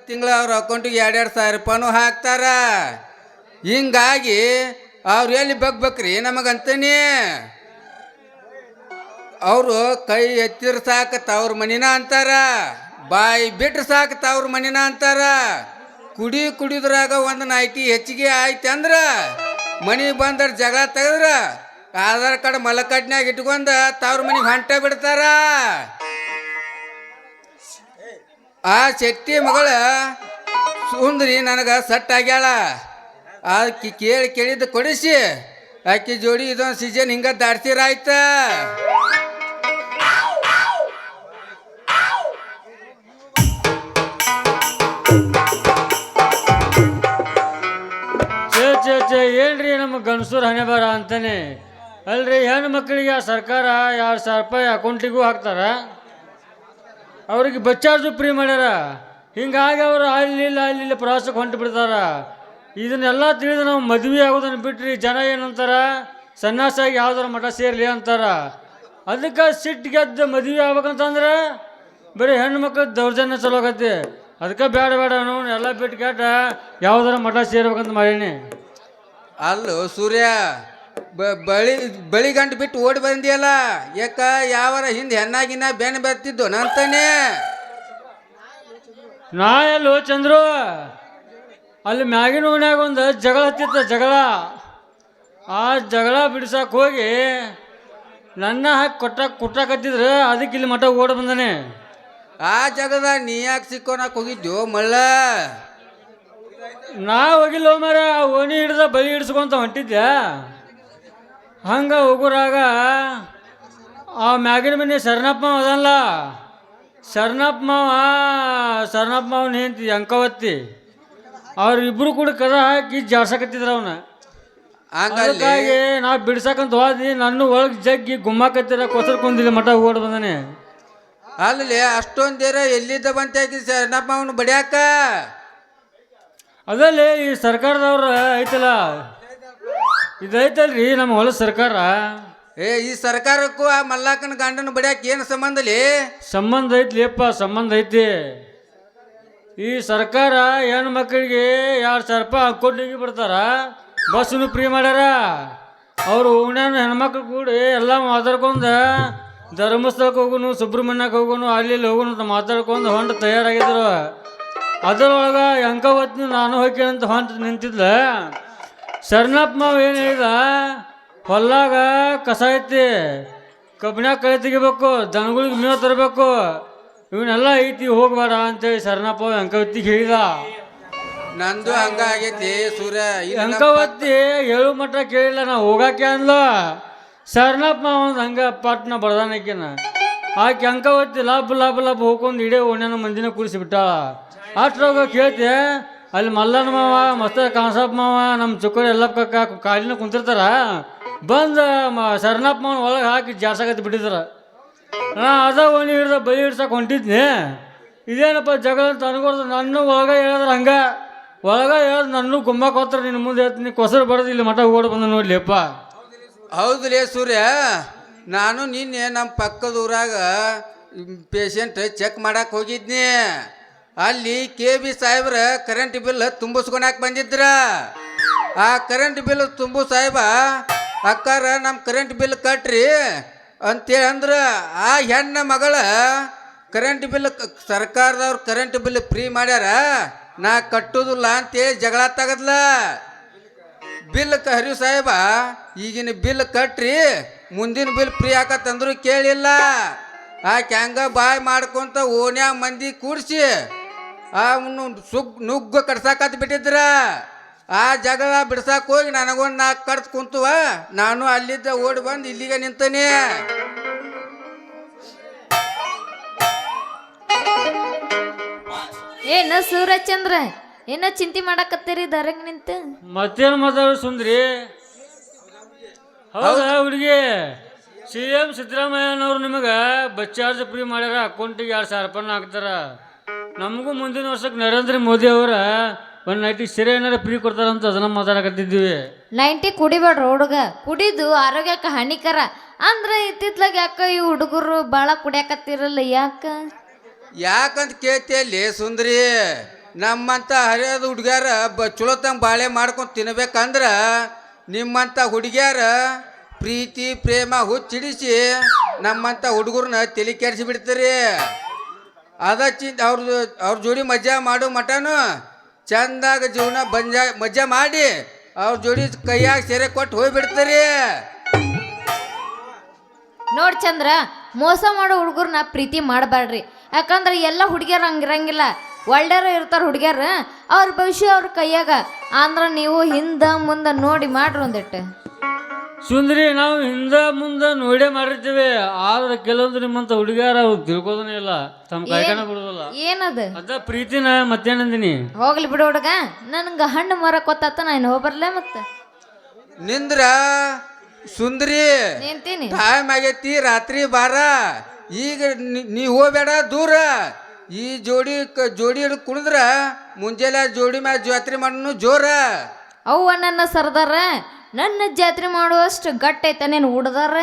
ತಿಂಗಳ ಅವ್ರ ಅಕೌಂಟಿಗೆ 2,000 ರೂಪಾಯಿನೂ ಹಾಕ್ತಾರ. ಹಿಂಗಾಗಿ ಅವ್ರು ಎಲ್ಲಿ ಬಗ್ಬೇಕ್ರಿ ನಮಗಂತಾನೆ. ಅವರು ಕೈ ಎತ್ತಿರ ಸಾಕು ತವ್ರ ಮನಿನ ಅಂತಾರ, ಬಾಯಿ ಬಿಟ್ರೆ ಸಾಕು ತವ್ರ ಮನಿನ ಅಂತಾರ. ಕುಡಿದ್ರಾಗ ಒಂದು ನೈಟಿ ಹೆಚ್ಚಿಗೆ ಆಯ್ತು ಅಂದ್ರೆ ಮನಿ ಬಂದ್ರೆ ಜಗಳ ತೆಗೆದ್ರ ಆಧಾರ್ ಕಾರ್ಡ್ ಮಲಕಟ್ನ್ಯಾಗ ಇಟ್ಕೊಂಡ ತವ್ರ ಮನಿಗೆ ಹೊಂಟ ಬಿಡ್ತಾರ. ಆ ಶೆಟ್ಟಿ ಮಗಳ ಸುಂದ್ರಿ ನನಗೆ ಸಟ್ ಆಗ್ಯಾಳ. ಆಕಿ ಕೇಳಿದ್ದು ಕೊಡಿಸಿ ಆಕಿ ಜೋಡಿ ಇದೊಂದು ಸೀಸನ್ ಹಿಂಗ ದಾಡ್ಸಿರಾಯ್ತ. ಏನ್ರಿ ನಮ್ಮ ಗಂಡಸೂರು ಹಣೆ ಬರ ಅಂತಾನೆ ಅಲ್ರಿ. ಹೆಣ್ಣು ಮಕ್ಕಳಿಗೆ ಆ ಸರ್ಕಾರ 2,000 ರೂಪಾಯಿ ಅಕೌಂಟಿಗೂ ಹಾಕ್ತಾರ, ಅವ್ರಿಗೆ ಬಸ್ ಚಾರ್ಜು ಫ್ರೀ ಮಾಡ್ಯಾರ. ಹಿಂಗಾಗಿ ಅವರು ಅಲ್ಲಿ ಪ್ರವಾಸಕ್ಕೆ ಹೊಂಟು ಬಿಡ್ತಾರ. ಇದನ್ನೆಲ್ಲ ತಿಳಿದು ನಾವು ಮದುವೆ ಆಗೋದನ್ನು ಬಿಟ್ರಿ ಜನ ಏನಂತಾರ, ಸನ್ಯಾಸಾಗಿ ಯಾವ್ದಾರ ಮಠ ಸೇರ್ಲಿ ಅಂತಾರ. ಅದಕ್ಕೆ ಸಿಟ್ಟು ಗೆದ್ದು ಮದುವೆ ಆಗ್ಬೇಕಂತಂದ್ರೆ ಬರೀ ಹೆಣ್ಣು ಮಕ್ಕಳು ದೌರ್ಜನ್ಯ ಚಲೋ ಆಗತ್ತೆ. ಅದಕ್ಕೆ ಬೇಡ ಅನ್ನೋ ಎಲ್ಲ ಬಿಟ್ಟು ಕೆಟ್ಟ ಯಾವ್ದಾರ ಮಠ ಸೇರ್ಬೇಕಂತ ಮಾಡೀನಿ. ಅಲ್ಲೋ ಸೂರ್ಯ, ಬಳಿ ಗಂಟು ಬಿಟ್ಟು ಓಡಿ ಬಂದಿಯಲ್ಲ, ಯಾಕ ಯಾವರ ಹಿಂದೆ ಹೆಣ್ಣಾಗಿನ ಬೆನ್ನು ಬರ್ತಿದ್ದು ನಂತಾನೆ. ನಾ ಎಲ್ಲೋ ಚಂದ್ರು, ಅಲ್ಲಿ ಮ್ಯಾಗಿನ ಓಣ್ಯಾಗ ಒಂದು ಜಗಳ ಹತ್ತಿತ್ತ. ಆ ಜಗಳ ಬಿಡ್ಸಕ್ಕೆ ಹೋಗಿ ನನ್ನ ಹಾಕಿ ಕೊಟ್ಟಾಕತ್ತಿದ್ರೆ ಅದಕ್ಕೆ ಇಲ್ಲಿ ಮಠ ಓಡಿ ಬಂದಾನೆ. ಆ ಜಗದ ನೀ ಯಾಕೆ ಸಿಕ್ಕೋನಕ್ಕೆ ಹೋಗಿದ್ಯೋ ಮಳ್ಳ? ನಾ ಹೋಗಿಲ್ಲ ಮರ, ಓಣಿ ಹಿಡ್ದ ಬಲಿ ಹಿಡ್ಸ್ಕೊಂತ ಹೊಂಟಿದ್ದೆ. ಹಂಗೆ ಹೋಗೋರಾಗ ಆ ಮ್ಯಾಗಿನ ಮನೆ ಶರಣಪ್ಪ ಮಾವ ಅದಲ್ಲ, ಶರಣಪ್ಪ ಮಾವನ ಹೆಂಡತಿ ಅಂಕವತ್ತಿ, ಅವ್ರಿಬ್ರು ಕೂಡ ಕದ ಹಾಕಿ ಜಾಡ್ಸಕತ್ತಿದ್ರು ಅವನ. ಅದಕ್ಕಾಗಿ ನಾ ಬಿಡ್ಸಕಂತ ಹೋದ್ನಿ, ನನ್ನ ಒಳಗೆ ಜಗ್ಗಿ ಗುಮ್ಮಾಕತ್ತಿರ ಕೊಸರು ಕುಂದಿಲ್ಲ ಮಠ ಓಡಿ ಬಂದಾನೆ. ಅಲ್ಲಿ ಅಷ್ಟೊಂದೇರ ಎಲ್ಲಿದ್ದ ಬಂತ ಶರಣಪ್ಪ ಅವನು ಬಡಿಯಾಕ? ಅದಲ್ಲಿ ಈ ಸರ್ಕಾರದವ್ರ ಐತಲ್ಲ, ಇದೈತಲ್ರಿ ನಮ್ಮ ಹೊಲ ಸರ್ಕಾರ. ಈ ಸರ್ಕಾರಕ್ಕೂ ಆ ಮಲ್ಲಾಕನ ಗಂಡನ ಬಡಿಯಾಕ ಏನು ಸಂಬಂಧಲಿ? ಸಂಬಂಧ ಐತ್ಲಿಯಪ್ಪ, ಸಂಬಂಧ ಐತಿ. ಈ ಸರ್ಕಾರ ಹೆಣ್ಣು ಮಕ್ಕಳಿಗೆ 2,000 ರೂಪಾಯಿ ಅಕೌಂಟಿಗೆ ಬಿಡ್ತಾರ, ಬಸ್ಸನ್ನು ಫ್ರೀ ಮಾಡ್ಯಾರ. ಅವರು ಓಣ್ಯಾನ ಹೆಣ್ಮಕ್ಳು ಕೂಡಿ ಎಲ್ಲ ಮಾತಾಡ್ಕೊಂಡು ಧರ್ಮಸ್ಥಳಕ್ಕೆ ಹೋಗೋನು, ಸುಬ್ರಹ್ಮಣ್ಯಕ್ಕೆ ಹೋಗೋನು, ಅಲ್ಲಿ ಹೋಗೋನು ಅಂತ ಮಾತಾಡ್ಕೊಂಡು ಹೊಂಟು ತಯಾರಾಗಿದ್ರು. ಅದರೊಳಗೆ ಅಂಕವತ್ನಿ ನಾನು ಹೋಗ್ಯಂತ ಹೊಂಟು ನಿಂತಿದ್ಲ. ಶರಣಪ್ಪ ಮಾವ ಏನು ಹೇಳಿದ, ಹೊಲ್ಲಾಗ ಕಸ ಐತಿ, ಕಬ್ಬಿನಾಗ ಕಳೆ ತೆಗಿಬೇಕು, ದನಗಳಿಗೆ ಮೇವು ತರಬೇಕು, ಇವನ್ನೆಲ್ಲ ಐತಿ ಹೋಗ್ಬೇಡ ಅಂತೇಳಿ ಶರಣಪ್ಪ ಅಂಕವತ್ತಿಗೆ ಹೇಳಿದ. ನಂದು ಹಂಗ ಆಗೈತಿ ಸೂರ್ಯ. ಅಂಕವತ್ತಿ ಹೇಳು ಮಟ್ಟ ಕೇಳಿಲ್ಲ, ನಾ ಹೋಗಾಕೆ ಅನ್ಲ. ಶರಣಪ್ಪ ಮಾವ ಒಂದು ಹಂಗೆ ಪಟ್ನ ಬಡ್ದಾನಕಿನ. ಆಕೆ ಅಂಕವತ್ತಿ ಲಾಭ ಹೋಗ್ಕೊಂಡು ಇಡೇ ಓಣ್ಯಾನ ಮಂದಿನ ಕೂಡಿಸಿಬಿಟ್ಟಾಳ. ಅಷ್ಟ್ರೋಗ ಕೇಳ್ತೆ, ಅಲ್ಲಿ ಮಲ್ಲನ ಮಾವ ಮಸ್ತ ಕಾಣಸಪ್ಪ ಮಾವ ನಮ್ಮ ಚುಕ್ಕಡಿ ಎಲ್ಲ ಕಾಲಿನ ಕುಂತಿರ್ತಾರ, ಬಂದು ಶರಣಪ್ಪ ಮಾವನ ಒಳಗೆ ಹಾಕಿ ಜಾಡ್ಸಕತ್ತಿ ಬಿಟ್ಟಿದಾರ. ನಾ ಅದ ಓಣಿ ಹಿಡ್ದ ಬಲಿ ಹಿಡ್ಸಕ್ಕೆ ಹೊಂಟಿದ್ನಿ. ಇದೇನಪ್ಪ ಜಗಳ ಅಂತ ಅನ್ಕೊಡ್ದು. ನನ್ನ ಒಳಗೆ ಹೇಳಿದ್ರೆ ಹಂಗೆ ಒಳಗೆ ಹೇಳಿದ್ರೆ ನನ್ನ ಗುಮ್ಮಕ್ಕೆ ಹೋಗ್ತಾರೆ, ನಿನ್ನ ಮುಂದೆ ಹೇಳ್ತೀನಿ ಕೊಸರು ಬಡ್ದು ಇಲ್ಲಿ ಮಠ ಓಡಿ ಬಂದ ನೋಡ್ಲಿಪ್ಪ. ಹೌದ್ಲೇ ಸೂರ್ಯ, ನಾನು ನಿನ್ನೆ ನಮ್ಮ ಪಕ್ಕದ ಊರಾಗ ಪೇಷಂಟ್ ಚೆಕ್ ಮಾಡಕ್ಕೆ ಹೋಗಿದ್ನಿ. ಅಲ್ಲಿ KB ಸಾಹೇಬ್ರ ಕರೆಂಟ್ ಬಿಲ್ ತುಂಬಿಸ್ಕೊಳಕ್ಕೆ ಬಂದಿದ್ರ. ಆ ಕರೆಂಟ್ ಬಿಲ್ ತುಂಬು ಸಾಹೇಬ, ಅಕ್ಕಾರ ನಮ್ಮ ಕರೆಂಟ್ ಬಿಲ್ ಕಟ್ರಿ ಅಂತೇಳಿ ಅಂದ್ರೆ ಆ ಹೆಣ್ಣ ಮಗಳ ಕರೆಂಟ್ ಬಿಲ್ ಸರ್ಕಾರದವ್ರು ಕರೆಂಟ್ ಬಿಲ್ ಫ್ರೀ ಮಾಡ್ಯಾರ, ನಾ ಕಟ್ಟೋದಿಲ್ಲ ಅಂತೇಳಿ ಜಗಳ ತಗದ್ಲ. ಬಿಲ್ ಹರಿವು ಸಾಹೇಬ, ಈಗಿನ ಬಿಲ್ ಕಟ್ರಿ, ಮುಂದಿನ ಬಿಲ್ ಫ್ರೀ ಹಾಕತ್ತಂದ್ರು ಕೇಳಿಲ್ಲ. ಆಕೆ ಹಂಗ ಬಾಯ್ ಮಾಡ್ಕೊಂತ ಓಣ್ಯಾ ಮಂದಿ ಕೂಡಿಸಿ ಅವನು ನುಗ್ಗ ಕಡ್ಸಾಕತ್ ಬಿಟ್ಟಿದ್ರ. ಆ ಜಗಳ ಬಿಡ್ಸಾಕ್ ಹೋಗಿ ನನಗೊಂದು 4 ಕಡ್ದು ಕುಂತುವ. ನಾನು ಅಲ್ಲಿದ್ದ ಓಡಿ ಬಂದು ಇಲ್ಲಿಗೆ ನಿಂತಾನೆ. ಏನ ಸೂರ್ಯಚಂದ್ರ, ಏನೋ ಚಿಂತೆ ಮಾಡಕತ್ತೀರಿ ದರಂಗ್ ನಿಂತು? ಮತ್ತೇನು ಮಾತಾಡೋ ಸುಂದ್ರಿ? ಹೌದಾ ಹುಡುಗಿ, CM ಸಿದ್ದರಾಮಯ್ಯನವ್ರು ನಿಮಗೆ ಬಸ್ ಚಾರ್ಜ್ ಫ್ರೀ ಮಾಡ್ಯಾರ, ಅಕೌಂಟಿಗೆ 2,000 ರೂಪಾಯಿ ಹಾಕ್ತಾರ. ನಮಗೂ ಮುಂದಿನ ವರ್ಷಕ್ಕೆ ನರೇಂದ್ರ ಮೋದಿ ಅವರ ಒಂದು ನೈಟಿ ಸೀರೆ ಏನಾರ ಫ್ರೀ ಕೊಡ್ತಾರಂತ ಅದನ್ನ ಮಾತಾಡಕತ್ತಿದ್ದೀವಿ. ನೈಂಟಿ ಕುಡಿಬೇಡ್ರಿ ಹುಡುಗ, ಕುಡಿದು ಆರೋಗ್ಯಕ್ಕೆ ಹಾನಿಕರ. ಅಂದ್ರೆ ಇತ್ತಿತ್ಲಾಗ ಯಾಕ ಈ ಹುಡುಗರು ಭಾಳ ಕುಡಿಯಾಕತ್ತಿರಲ್ಲ, ಯಾಕಂತ ಕೇಳ್ತಿಯಲ್ಲಿ ಸುಂದ್ರಿ? ನಮ್ಮಂಥ ಹರಿಯದ ಹುಡುಗ್ಯಾರ ಚಲೋತಂಗೆ ಬಾಳೆ ಮಾಡ್ಕೊಂಡು ತಿನ್ಬೇಕಂದ್ರೆ ನಿಮ್ಮಂಥ ಹುಡುಗ್ಯಾರ ಪ್ರೀತಿ ಪ್ರೇಮ ಹುಚ್ಚಿಡಿಸಿ ನಮ್ಮಂಥ ಹುಡುಗರನ್ನ ತಲೆ ಕೆಡಿಸಿ ಬಿಡ್ತೀರಿ. ಅದ ಅವ್ರ ಜೋಡಿ ಮಜಾ ಮಾಡೋ ಮಟನು ಚಂದಾಗ ಜೀವನ ಮಜಾ ಮಾಡಿ ಅವ್ರ ಜೋಡಿ ಕೈಯಾಗ ಸೆರೆ ಕೊಟ್ಟು ಹೋಗ್ಬಿಡ್ತೀರಿ. ನೋಡ್ ಚಂದ್ರ, ಮೋಸ ಮಾಡೋ ಹುಡುಗರ್ನ ಪ್ರೀತಿ ಮಾಡಬೇಡ್ರಿ. ಯಾಕಂದ್ರೆ ಎಲ್ಲ ಹುಡುಗಿಯರು ಹಂಗಿರಂಗಿಲ್ಲ, ಒಳ್ಳೆಯರು ಇರ್ತಾರೆ ಹುಡುಗಿಯರು, ಅವ್ರ ಭವಿಷ್ಯ ಅವ್ರ ಕೈಯಾಗ. ಅಂದ್ರೆ ನೀವು ಹಿಂದೆ ಮುಂದೆ ನೋಡಿ ಮಾಡ್ರಿ ಒಂದಿಟ್ಟು. ಸುಂದ್ರಿ, ನಾವು ಹಿಂದೆ ಮುಂದೆ ನೋಡೇ ಮಾಡಿರ್ತೀವಿ. ಆದ್ರೆ ಕೆಲವೊಂದು ನಿಮ್ಮಂತ ಹುಡುಗಿಯರ ಅವ್ರು ತಿಳ್ಕೋದನೇ ಇಲ್ಲ, ತಮ್ಮ ಕಾಯ್ಕನ ಬಿಡೋದಿಲ್ಲ. ಏನದು ಅದ ಪ್ರೀತಿನ ಮತ್ತೇನಂದಿನಿ. ಹೋಗ್ಲಿ ಬಿಡು ಹುಡುಗ, ನನ್ಗೆ ಹಣ್ಣು ಮರ ಕೊತ್ತಾತ ನಾನು ಹೋಗ್ಬರ್ಲೆ ಮತ್ತೆ ನಿಂದ್ರ ಸುಂದ್ರಿ. ನಿಂತೀನಿ. ಟೈಮ್ ಆಗೈತಿ, ರಾತ್ರಿ ಬಾರ. ಈಗ ನೀ ಹೋಗ್ಬೇಡ ದೂರ. ಈ ಜೋಡಿ ಹಿಡಿದು ಕುಡಿದ್ರ ಮುಂಜಾನೆ ಜೋಡಿ ಮ್ಯಾಲ ಜಾತ್ರೆ ಮಾಡೋನು ಜೋರ. ಅವ್ವ ನನ್ನ ಸರ್ದಾರ, ನನ್ನ ಜಾತ್ರೆ ಮಾಡುವಷ್ಟು ಗಟ್ಟೈತ ನೀನು ಹುಡ್ದಾರ.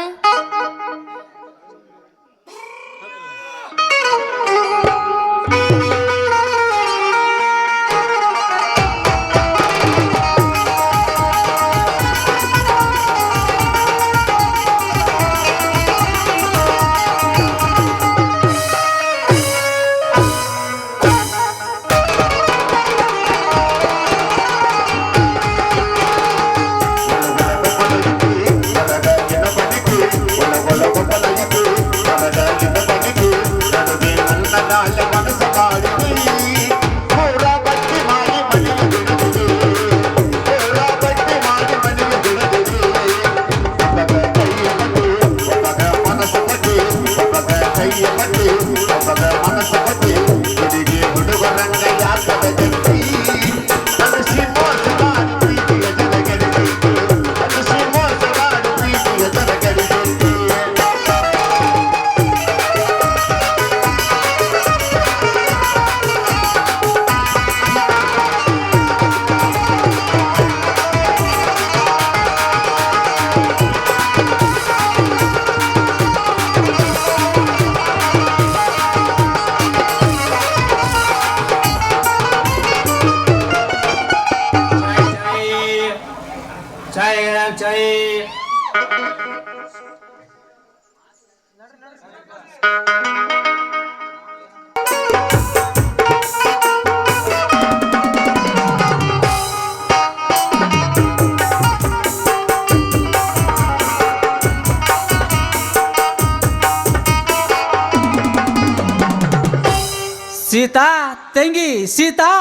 ಸೀತಾ, ತಂಗಿ ಸೀತಾ,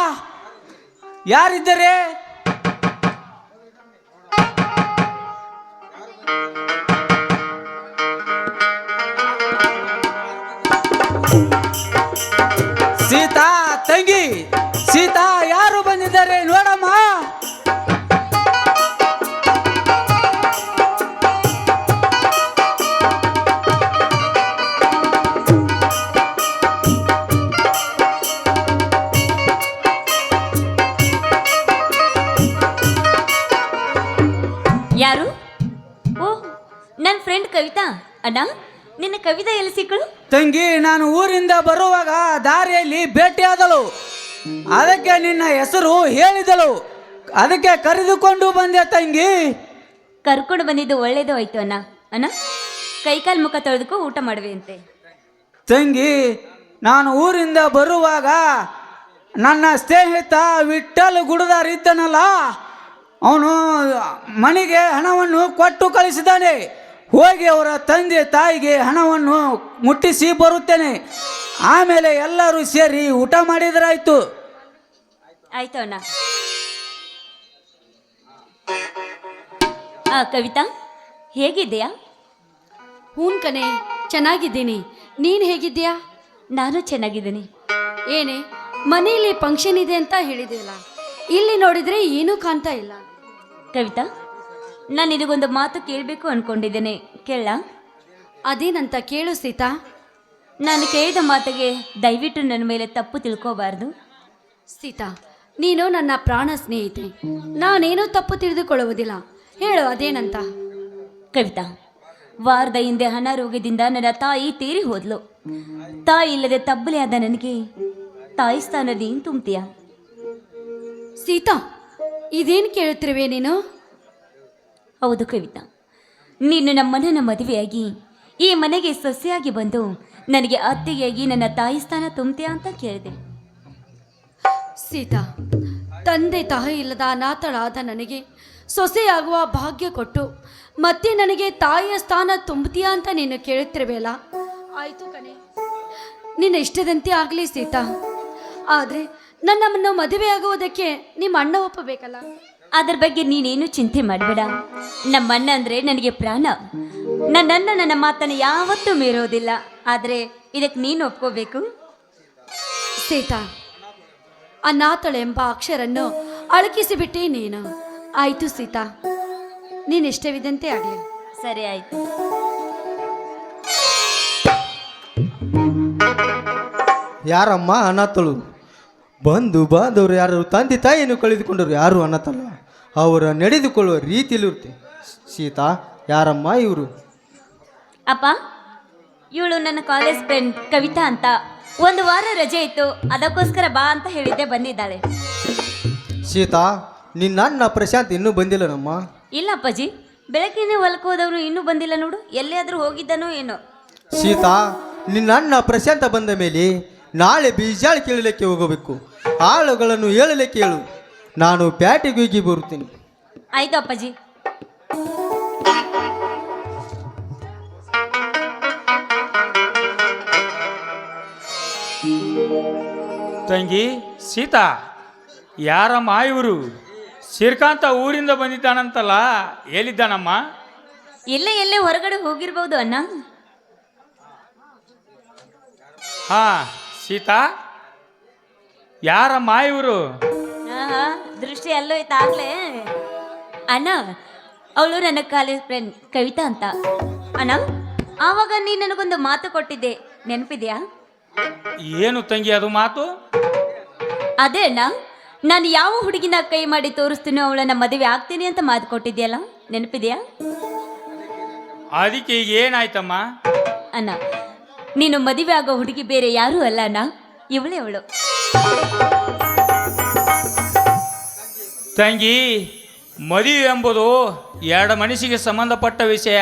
ಯಾರಿದ್ದಾರೆ? ಸೀತಾ, ತಂಗಿ ಸೀತಾ, ಯಾರು ಬಂದಿದ್ದಾರೆ ನೋಡಮ್ಮ. ಯಾರು? ಓಹ್, ನನ್ನ ಫ್ರೆಂಡ್ ಕವಿತಾ. ಅಣ್ಣ, ನಿನ್ನ ಕವಿತಾ ಎಲ್ಲಿ ಸಿಕ್ಕಳು? ತಂಗಿ, ನಾನು ಊರಿಂದ ಬರುವಾಗ ದಾರಿಯಲ್ಲಿ ಭೇಟಿಯಾದಳು. ಅದಕ್ಕೆ ನಿನ್ನ ಹೆಸರು ಹೇಳಿದಳು. ಅದಕ್ಕೆ ಕರೆದುಕೊಂಡು ಬಂದೆ ತಂಗಿ. ಕರ್ಕೊಂಡು ಬಂದಿದ್ದು ಒಳ್ಳೇದು ಆಯ್ತು ಅಣ್ಣ. ಅಣ್ಣ, ಕೈಕಾಲು ಮುಖ ತೊಳೆದಕ್ಕೂ ಊಟ ಮಾಡುವೆ ಅಂತೆ. ತಂಗಿ, ನಾನು ಊರಿಂದ ಬರುವಾಗ ನನ್ನ ಸ್ನೇಹಿತ ವಿಠ್ಠಲ್ ಗುಡದಾರ್ ಇದ್ದನಲ್ಲ, ಅವನು ಮನೆಗೆ ಹಣವನ್ನು ಕೊಟ್ಟು ಕಳಿಸಿದ್ದಾನೆ. ಹೋಗಿ ಅವರ ತಂದೆ ತಾಯಿಗೆ ಹಣವನ್ನು ಮುಟ್ಟಿಸಿ ಬರುತ್ತೇನೆ. ಆಮೇಲೆ ಎಲ್ಲರೂ ಸೇರಿ ಊಟ ಮಾಡಿದ್ರಾಯ್ತು. ಆಯ್ತು ಅಣ್ಣ. ಕವಿತಾ, ಹೇಗಿದ್ದೀಯಾ? ಹ್ಞೂ ಕಣೆ, ಚೆನ್ನಾಗಿದ್ದೀನಿ. ನೀನು ಹೇಗಿದ್ದೀಯಾ? ನಾನು ಚೆನ್ನಾಗಿದ್ದೀನಿ. ಏನೇ, ಮನೆಯಲ್ಲಿ ಫಂಕ್ಷನ್ ಇದೆ ಅಂತ ಹೇಳಿದೆಯಲ್ಲ, ಇಲ್ಲಿ ನೋಡಿದರೆ ಏನೂ ಕಾಣ್ತಾ ಇಲ್ಲ. ಕವಿತಾ, ನಾನು ಇದಕ್ಕೊಂದು ಮಾತು ಕೇಳಬೇಕು ಅಂದ್ಕೊಂಡಿದ್ದೇನೆ, ಕೇಳ? ಅದೇನಂತ ಕೇಳು ಸೀತಾ. ನಾನು ಕೇಳಿದ ಮಾತಿಗೆ ದಯವಿಟ್ಟು ನನ್ನ ಮೇಲೆ ತಪ್ಪು ತಿಳ್ಕೋಬಾರ್ದು. ಸೀತಾ, ನೀನು ನನ್ನ ಪ್ರಾಣ ಸ್ನೇಹಿತೆ, ನಾನೇನೂ ತಪ್ಪು ತಿಳಿದುಕೊಳ್ಳುವುದಿಲ್ಲ. ಹೇಳು, ಅದೇನಂತ. ಕವಿತಾ, ವಾರದ ಹಿಂದೆ ಅನಾರೋಗ್ಯದಿಂದ ನನ್ನ ತಾಯಿ ತೀರಿ ಹೋದ್ಲು. ತಾಯಿ ಇಲ್ಲದೆ ತಬ್ಬಲಿಯಾದ ನನಗೆ ತಾಯಿ ಸ್ಥಾನದ ಏನು ತುಂಬ್ತೀಯ? ಸೀತಾ ಇದೇನು ಕೇಳ್ತಿರುವೆ ನೀನು? ಹೌದು ಕವಿತಾ, ನೀನು ನಮ್ಮನ್ನ ಮದುವೆಯಾಗಿ ಈ ಮನೆಗೆ ಸೊಸೆಯಾಗಿ ಬಂದು ನನಗೆ ಅತ್ತೆಯಾಗಿ ನನ್ನ ತಾಯಿ ಸ್ಥಾನ ತುಂಬ್ತೀಯಾ ಅಂತ ಕೇಳಿದೆ. ಸೀತಾ, ತಂದೆ ತಾಯಿ ಇಲ್ಲದ ಅನಾಥಳಾದ ನನಗೆ ಸೊಸೆಯಾಗುವ ಭಾಗ್ಯ ಕೊಟ್ಟು ಮತ್ತೆ ನನಗೆ ತಾಯಿಯ ಸ್ಥಾನ ತುಂಬುತ್ತೀಯಾ ಅಂತ ನೀನು ಕೇಳುತ್ತಿರುವೆಯಲ್ಲ. ಆಯಿತು ಕಣೆ, ನಿನ್ನ ಇಷ್ಟದಂತೆ ಆಗಲಿ ಸೀತಾ. ಆದರೆ ನನ್ನನ್ನು ಮದುವೆಯಾಗುವುದಕ್ಕೆ ನಿಮ್ಮ ಅಣ್ಣ ಒಪ್ಪಬೇಕಲ್ಲ. ಅದ್ರ ಬಗ್ಗೆ ನೀನೇನು ಚಿಂತೆ ಮಾಡಬೇಡ. ನಮ್ಮ ಅಣ್ಣ ಅಂದರೆ ನನಗೆ ಪ್ರಾಣ. ನನ್ನನ್ನ ನನ್ನ ಮಾತನ್ನು ಯಾವತ್ತೂ ಮೀರೋದಿಲ್ಲ. ಆದರೆ ಇದಕ್ಕೆ ನೀನು ಒಪ್ಕೋಬೇಕು. ಸೀತಾ, ಅನಾಥಳೆಂಬ ಅಕ್ಷರನ್ನು ಅಳಕಿಸಿಬಿಟ್ಟೆ ನೀನು. ಆಯಿತು ಸೀತಾ, ನೀನು ಇಷ್ಟವಿದ್ದಂತೆ ಆಗಲಿ. ಸರಿ ಆಯಿತು. ಯಾರಮ್ಮ ಅನಾಥಳು? ಬಂದು ಬಾಂಧವರು ಯಾರು ತಂದೆ ತಾಯಿಯನ್ನು ಕಳೆದುಕೊಂಡರು ಯಾರು ಅನಾಥಲ್ಲ. ಅವರ ನಡೆದುಕೊಳ್ಳುವ ರೀತಿಯಲ್ಲಿರುತ್ತೆ. ಸೀತಾ, ಯಾರಮ್ಮ ಇವರು? ಅಪ್ಪ, ಇವಳು ನನ್ನ ಕಾಲೇಜ್ ಫ್ರೆಂಡ್ ಕವಿತಾ ಅಂತ. ಒಂದು ವಾರ ರಜೆ ಇತ್ತು, ಅದಕ್ಕೋಸ್ಕರ ಬಾ ಅಂತ ಹೇಳಿದ್ದೆ, ಬಂದಿದ್ದಾಳೆ. ಸೀತಾ, ನಿನ್ನ ಅಣ್ಣ ಪ್ರಶಾಂತ್ ಇನ್ನೂ ಬಂದಿಲ್ಲ ನಮ್ಮ. ಇಲ್ಲ ಅಪ್ಪಾಜಿ, ಬೆಳಗ್ಗೆನೇ ಹೊಲಕ್ಕೆ ಹೋದವನು ಇನ್ನೂ ಬಂದಿಲ್ಲ ನೋಡು. ಎಲ್ಲಿಯಾದರೂ ಹೋಗಿದ್ದಾನೋ ಏನೋ. ಸೀತಾ, ನಿನ್ನ ಅಣ್ಣ ಪ್ರಶಾಂತ ಬಂದ ಮೇಲೆ ನಾಳೆ ಬೀಜಾಳ ಕೇಳಲಿಕ್ಕೆ ಹೋಗಬೇಕು. ಆಳುಗಳನ್ನು ಹೇಳಲಿಕ್ಕೆ ಹೇಳು. ನಾನು ಪ್ಯಾಟಿಗೆ ಹೋಗಿ ಬರುತ್ತೇನೆ. ಆಯ್ತು ಅಪ್ಪಾಜಿ. ತಂಗಿ ಸೀತಾ, ಯಾರಮ್ಮ ಇವರು? ಶ್ರೀಕಾಂತ ಊರಿಂದ ಬಂದಿದ್ದಾನಂತಲ್ಲ, ಎಲ್ಲಿದ್ದಾನಮ್ಮ? ಎಲ್ಲೇ ಹೊರಗಡೆ ಹೋಗಿರ್ಬೋದು ಅಣ್ಣ. ಹಾ ಸೀತಾ, ಯಾರಮ್ಮ ಇವರು? ದೃಷ್ಟಿ ಎಲ್ಲೋ ಇತ್ತಾಗ್ಲೇ ಅಣ್ಣ. ಅವಳು ನನ್ನ ಕಾಲೇಜ್ ಫ್ರೆಂಡ್ ಕವಿತಾ ಅಂತ. ಅಣ್ಣ, ಆವಾಗ ನೀ ನನಗೊಂದು ಮಾತು ಕೊಟ್ಟಿದ್ದೆ, ನೆನಪಿದ್ಯಾ? ಏನು ತಂಗಿ ಅದು ಮಾತು? ಅದೇ ಅಣ್ಣ, ನಾನು ಯಾವ ಹುಡುಗಿನ ಕೈ ಮಾಡಿ ತೋರಿಸ್ತೀನೋ ಅವಳನ್ನ ಮದುವೆ ಆಗ್ತೀನಿ ಅಂತ ಮಾತು ಕೊಟ್ಟಿದ್ಯಲ್ಲ, ನೆನಪಿದೆಯಾ? ಅದಕ್ಕೆ ಈಗ ಏನಾಯ್ತಮ್ಮ? ಅಣ್ಣ, ನೀನು ಮದುವೆ ಆಗೋ ಹುಡುಗಿ ಬೇರೆ ಯಾರೂ ಅಲ್ಲ ಅಣ್ಣ, ಇವಳೇ ಅವಳು. ತಂಗಿ, ಮದುವೆ ಎಂಬುದು ಎರಡು ಮನಸ್ಸಿಗೆ ಸಂಬಂಧಪಟ್ಟ ವಿಷಯ.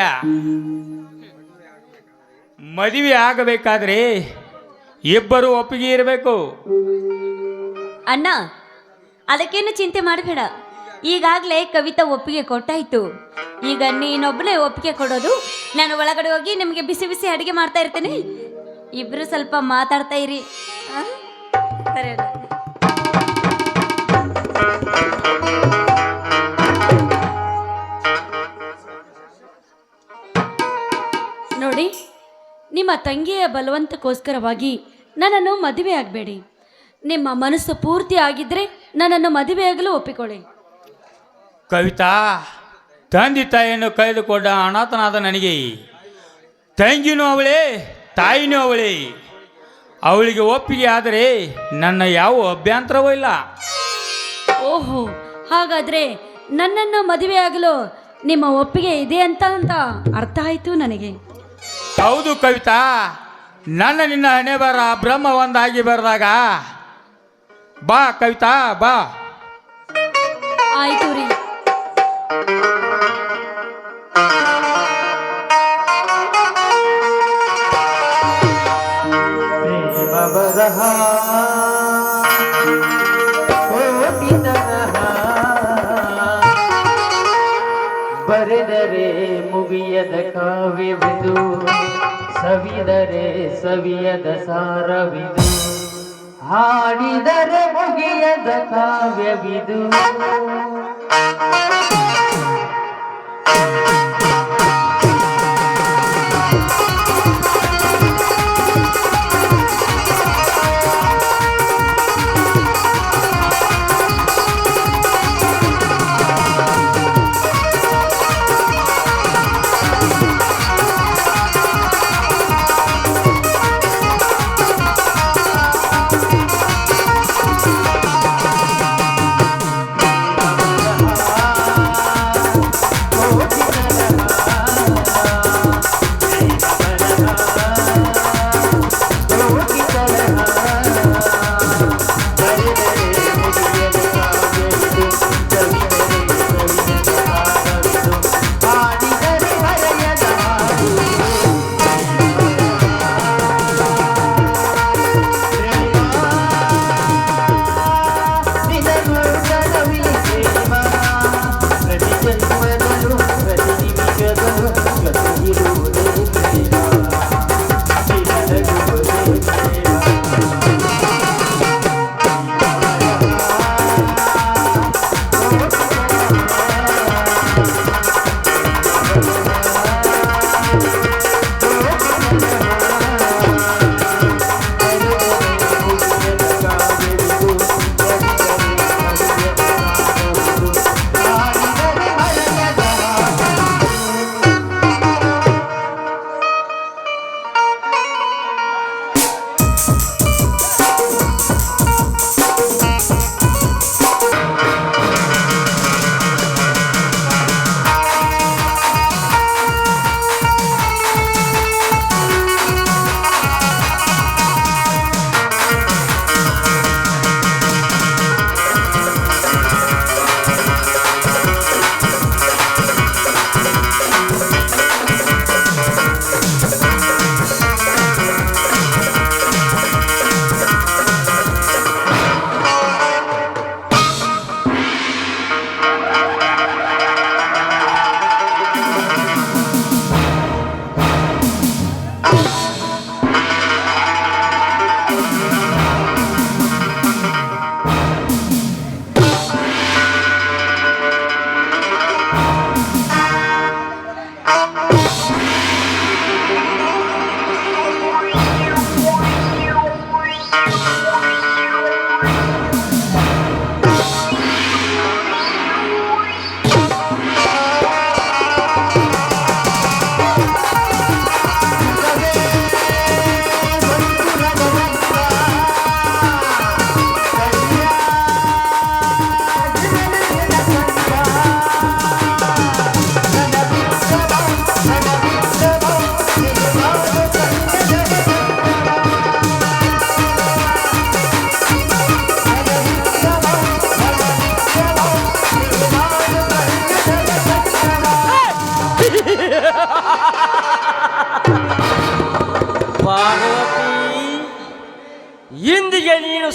ಮದುವೆ ಆಗಬೇಕಾದ್ರೆ ಇಬ್ಬರು ಒಪ್ಪಿಗೆ ಇರಬೇಕು. ಅಣ್ಣ, ಅದಕ್ಕೇನು ಚಿಂತೆ ಮಾಡಬೇಡ. ಈಗಾಗಲೇ ಕವಿತಾ ಒಪ್ಪಿಗೆ ಕೊಟ್ಟಾಯ್ತು. ಈಗ ನೀನೊಬ್ಬನೇ ಒಪ್ಪಿಗೆ ಕೊಡೋದು. ನಾನು ಒಳಗಡೆ ಹೋಗಿ ನಿಮಗೆ ಬಿಸಿ ಬಿಸಿ ಅಡುಗೆ ಮಾಡ್ತಾ ಇರ್ತೇನೆ. ಇಬ್ಬರು ಸ್ವಲ್ಪ ಮಾತಾಡ್ತಾ ಇರಿ. ಸರಿ ಅಣ್ಣ. ನೋಡಿ, ನಿಮ್ಮ ತಂಗಿಯ ಬಲವಂತಕ್ಕೋಸ್ಕರವಾಗಿ ನನ್ನನ್ನು ಮದುವೆ ಆಗಬೇಡಿ. ನಿಮ್ಮ ಮನಸ್ಸು ಪೂರ್ತಿ ಆಗಿದ್ದರೆ ನನ್ನನ್ನು ಮದುವೆಯಾಗಲು ಒಪ್ಪಿಕೊಳ್ಳಿ. ಕವಿತಾ, ತಂದೆ ತಾಯಿಯನ್ನು ಕಳೆದುಕೊಂಡ ಅನಾಥನಾದ ನನಗೆ ತಂಗಿನೂ ಅವಳೇ, ತಾಯಿನೂ ಅವಳೇ. ಅವಳಿಗೆ ಒಪ್ಪಿಗೆ ಆದರೆ ನನ್ನ ಯಾವ ಅಭ್ಯಂತರವೂ ಇಲ್ಲ. ಓಹೋ, ಹಾಗಾದರೆ ನನ್ನನ್ನು ಮದುವೆಯಾಗಲು ನಿಮ್ಮ ಒಪ್ಪಿಗೆ ಇದೆ ಅಂತ ಅರ್ಥ ಆಯಿತು ನನಗೆ. ಹೌದು ಕವಿತಾ, ನನ್ನ ನಿನ್ನ ಹಣೆ ಬರ ಬ್ರಹ್ಮ ಒಂದಾಗಿ ಬರೆದಾಗ ಬಾ ಕವಿತಾ, ಬಾ. ಆಯಿತು ರೀ. ಬರೆದರೆ ಮುಗಿಯದ ಕಾವ್ಯವಿದು, ಸವಿದರೆ ಸವಿಯದ ಸಾರವಿದು, ಹಾಡಿದರೆ ಮುಗಿಯದ ಕಾವ್ಯವಿದು.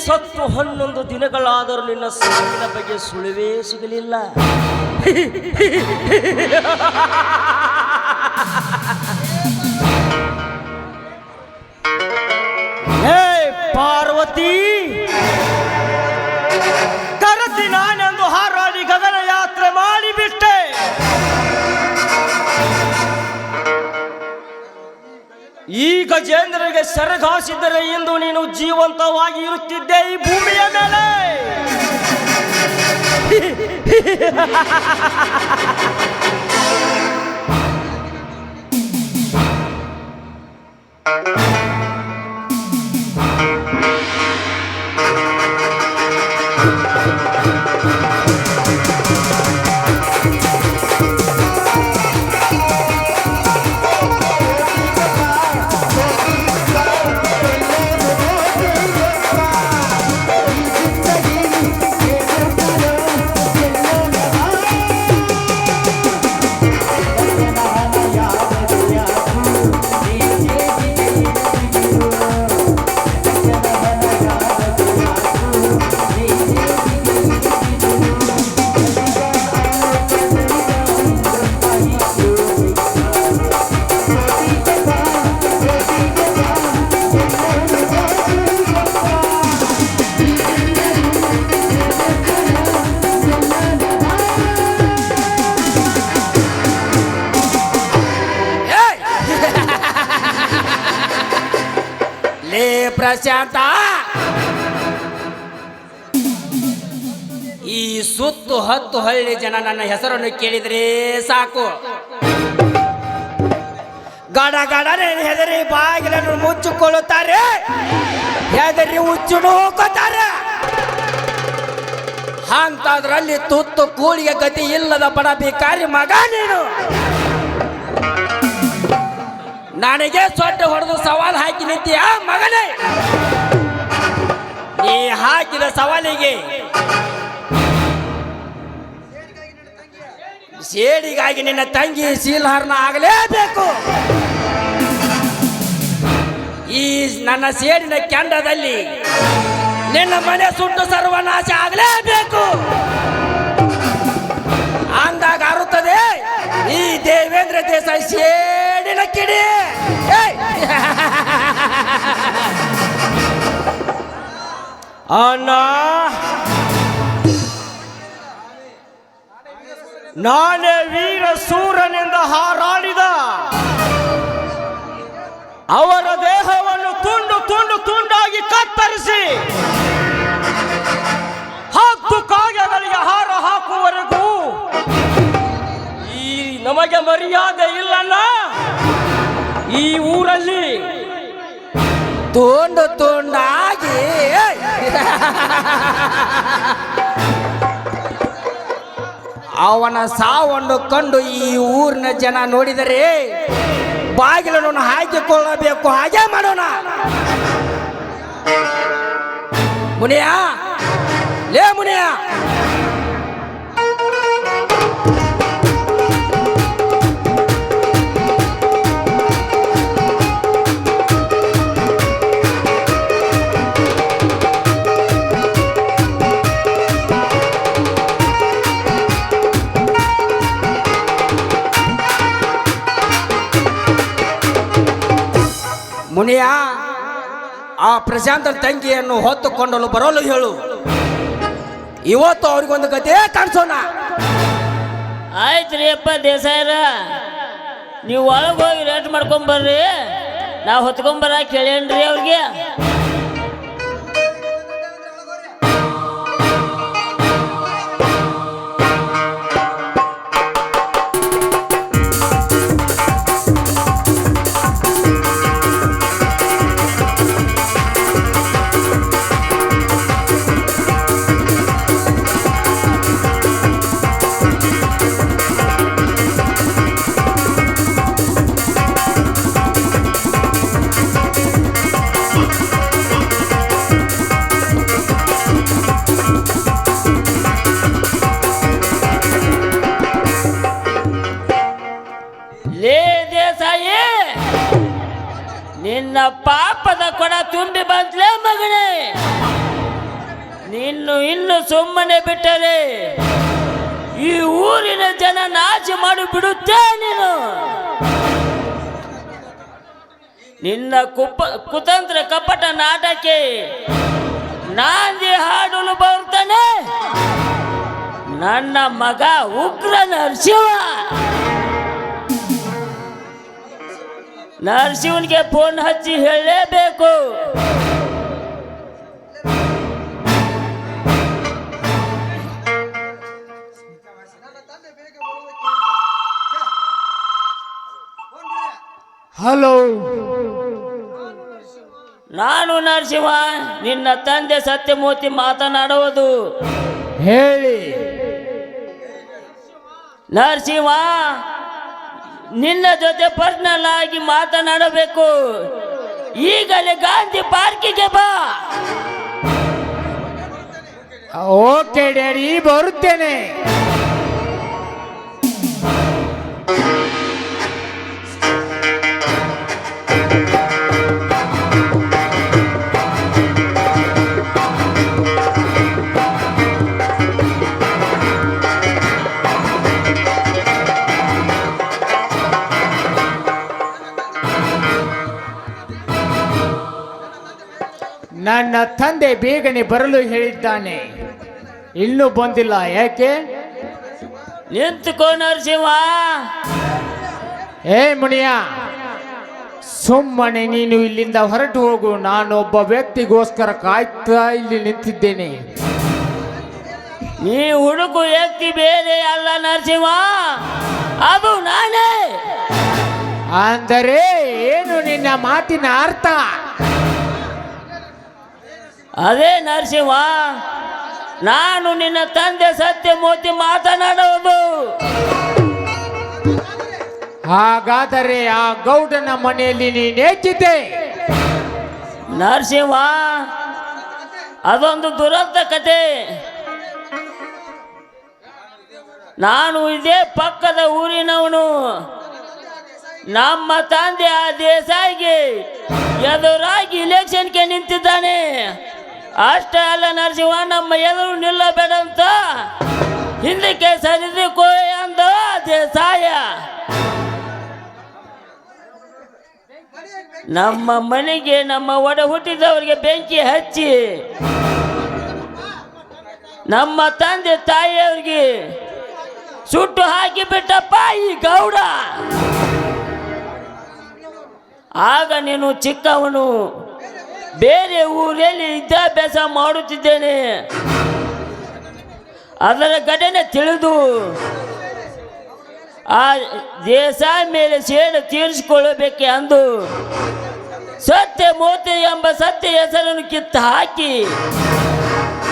ಸತ್ತು 11 ದಿನಗಳಾದರೂ ನಿನ್ನ ಸಾವಿನ ಬಗ್ಗೆ ಸುಳಿವೇ ಸಿಗಲಿಲ್ಲ. ಹೇ ಪಾರ್ವತಿ, ಕರೆದಿ ನಾನೆಂದು ಹಾರಾಡಿ ಗಗನ ಯಾತ್ರೆ ಮಾಡಿಬಿಟ್ಟೆ. ಈ ಗಜೇಂದ್ರನಿಗೆ ಸೆರಗಾಸಿದ್ದರೆ ಇಂದು ನೀನು ಜೀವಂತವಾಗಿ ಇರುತ್ತಿದ್ದೆ ಈ ಭೂಮಿಯ ಮೇಲೆ. ಪ್ರಶಾಂತ, ಈ ಸುತ್ತು 10 ಹಳ್ಳಿ ಜನ ನನ್ನ ಹೆಸರನ್ನು ಕೇಳಿದ್ರೆ ಸಾಕು, ಗಡ ಗಡನೆ ಹೆದರಿ ಬಾಗಿಲನ್ನು ಮುಚ್ಚಿಕೊಳ್ಳುತ್ತಾರೆ, ಹೆದರಿ ಹುಚ್ಚುನು ಹೋಗುತ್ತಾರೆ. ಅಂತದ್ರಲ್ಲಿ ತುತ್ತು ಕೂಳಿಗೆ ಗತಿ ಇಲ್ಲದ ಬಡ ಭಿಕಾರಿ ಮಗ ನೀನು. ನನಗೆ ಸೊಡ್ಡೆ ಹೊಡೆದು ಸವಾಲು ಹಾಕಿ ನಿಂತೀಯ ಮಗನೇ. ನೀ ಹಾಕಿದ ಸವಾಲಿಗೆ ಸೇಡಿಗಾಗಿ ನಿನ್ನ ತಂಗಿ ಶೀಲಹರಣ ಆಗಲೇಬೇಕು. ಈ ನನ್ನ ಸೇಡಿನ ಕೆಂಡದಲ್ಲಿ ನಿನ್ನ ಮನೆ ಸುಟ್ಟು ಸರ್ವನಾಶ ಆಗಲೇಬೇಕು. ಅಂದಾಗ ಅರುತ್ತದೆ ಈ ದೇವೇಂದ್ರ ದೇಸಾಯಿ ಸೇಡಿನ ಕಿಡಿ. ಅಣ್ಣ, ನಾನೇ ವೀರ ಸೂರನಿಂದ ಹಾರಾಡಿದ ಅವರ ದೇಹವನ್ನು ತುಂಡು ತುಂಡು ತುಂಡಾಗಿ ಕತ್ತರಿಸಿ 10 ಕಾಗೆಗಳಿಗೆ ಹಾರ ಹಾಕುವವರೆಗೂ ಈ ನಮಗೆ ಮರ್ಯಾದೆ ಇಲ್ಲಣ್ಣ. ಈ ಊರಲ್ಲಿ ತುಂಡು ತುಂಡಾಗಿ ಅವನ ಸಾವನ್ನು ಕಂಡು ಈ ಊರಿನ ಜನ ನೋಡಿದರೆ ಬಾಗಿಲನ್ನು ಹಾಕಿಕೊಳ್ಳಬೇಕು. ಹಾಗೆ ಮಾಡೋಣ. ಮುನಿಯ, ಲೇ ಮುನಿಯ, ಮುನಿಯ, ಆ ಪ್ರಶಾಂತನ ತಂಗಿಯನ್ನು ಹೊತ್ತುಕೊಂಡಲು ಬರಲು ಹೇಳು. ಇವತ್ತು ಅವ್ರಿಗೊಂದು ಗತಿ ಕಾಣಿಸೋಣ. ಆಯ್ತು ರೀ ಅಪ್ಪ ದೇಸಾಯರ, ನೀವು ಒಳಗೆ ಹೋಗಿ ರೇಟ್ ಮಾಡ್ಕೊಂಬರ್ರಿ, ನಾವು ಹೊತ್ಕೊಂಬರ ಕೇಳೇನ್ರಿ ಅವ್ರಿಗೆ. ನಿನ್ನ ಪಾಪದ ಕೊಡ ತುಂಬಿ ಬಂದ್ಲೇ ಮಗನೇ. ಇನ್ನು ಸುಮ್ಮನೆ ಬಿಟ್ಟರೆ ಈ ಊರಿನ ಜನ ನಾಶ ಮಾಡಿ ಬಿಡುತ್ತೇ ನೀನು. ನಿನ್ನ ಕುತಂತ್ರ ಕಪಟ ನಾಟಕ್ಕೆ ನಾಂದಿ ಹಾಡಲು ಬರ್ತಾನೆ ನನ್ನ ಮಗ ಉಗ್ರ ನರಸಿಂಹನಿಗೆ ಫೋನ್ ಹಚ್ಚಿ ಹೇಳಲೇಬೇಕು. ಹಲೋ, ನಾನು ನರಸಿಂಹ, ನಿನ್ನ ತಂದೆ ಸತ್ಯಮೂರ್ತಿ ಮಾತನಾಡುವುದು. ಹೇಳಿ. ನರಸಿಂಹ, ನಿನ್ನ ಜೊತೆ ಪರ್ಸನಲ್ ಆಗಿ ಮಾತನಾಡಬೇಕು. ಈಗಲೇ ಗಾಂಧಿ ಪಾರ್ಕಿಗೆ ಬಾ. ಓಕೆ ಡ್ಯಾಡಿ, ಬರುತ್ತೇನೆ. ನನ್ನ ತಂದೆ ಬೇಗನೆ ಬರಲು ಹೇಳಿದ್ದಾನೆ, ಇನ್ನೂ ಬಂದಿಲ್ಲ. ಯಾಕೆ? ನಿಂತುಕೋ ನರಸಿಂಹ. ಏ ಮುನಿಯ, ಸುಮ್ಮನೆ ನೀನು ಇಲ್ಲಿಂದ ಹೊರಟು ಹೋಗು. ನಾನೊಬ್ಬ ವ್ಯಕ್ತಿಗೋಸ್ಕರ ಕಾಯ್ತಾ ಇಲ್ಲಿ ನಿಂತಿದ್ದೇನೆ. ನೀ ಹುಡುಕು ವ್ಯಕ್ತಿ ಬೇರೆ ಅಲ್ಲ ನರಸಿಂಹ, ಅದು ನಾನೇ. ಅಂದರೆ ಏನು ನಿನ್ನ ಮಾತಿನ ಅರ್ಥ? ಅದೇ ನರಸಿಂಹ, ನಾನು ನಿನ್ನ ತಂದೆ ಸತ್ಯಮೂರ್ತಿ ಮಾತನಾಡುವುದು. ಹಾಗಾದರೆ ಆ ಗೌಡನ ಮನೆಯಲ್ಲಿ ನೀನೇಕಿದ್ದೆ? ನರಸಿಂಹ, ಅದೊಂದು ದುರಂತ ಕತೆ. ನಾನು ಇದೇ ಪಕ್ಕದ ಊರಿನವನು. ನಮ್ಮ ತಂದೆ ಆ ದೇಸಾಯಿಗೆ ಎದುರಾಗಿ ಇಲೆಕ್ಷನ್ಗೆ ನಿಂತಿದ್ದಾನೆ. ಅಷ್ಟೇ ಅಲ್ಲ ನರಸಿಂಹ, ನಮ್ಮ ಎದುರು ನಿಲ್ಲಬೇಡಂತ ಹಿಂದಕ್ಕೆ ಸರಿದುಕೋ ಅಂದ ದೇಸಾಯ. ನಮ್ಮ ಮನೆಗೆ ನಮ್ಮ ಒಡ ಹುಟ್ಟಿದವರಿಗೆ ಬೆಂಕಿ ಹಚ್ಚಿ ನಮ್ಮ ತಂದೆ ತಾಯಿಯವರಿಗೆ ಸುಟ್ಟು ಹಾಕಿ ಬಿಟ್ಟಪ್ಪ ಈ ಗೌಡ. ಆಗ ನೀನು ಚಿಕ್ಕವನು, ಬೇರೆ ಊರಲ್ಲಿ ವಿದ್ಯಾಭ್ಯಾಸ ಮಾಡುತ್ತಿದ್ದೇನೆ. ಅದರ ಘಟನೆ ತಿಳಿದು ಆ ದೇಸಾಯಿ ಮೇಲೆ ಸೇಡು ತೀರಿಸಿಕೊಳ್ಳಬೇಕೆ ಅಂದು ಸತ್ಯಮೂರ್ತಿ ಎಂಬ ಸತ್ಯ ಹೆಸರನ್ನು ಕಿತ್ತು ಹಾಕಿ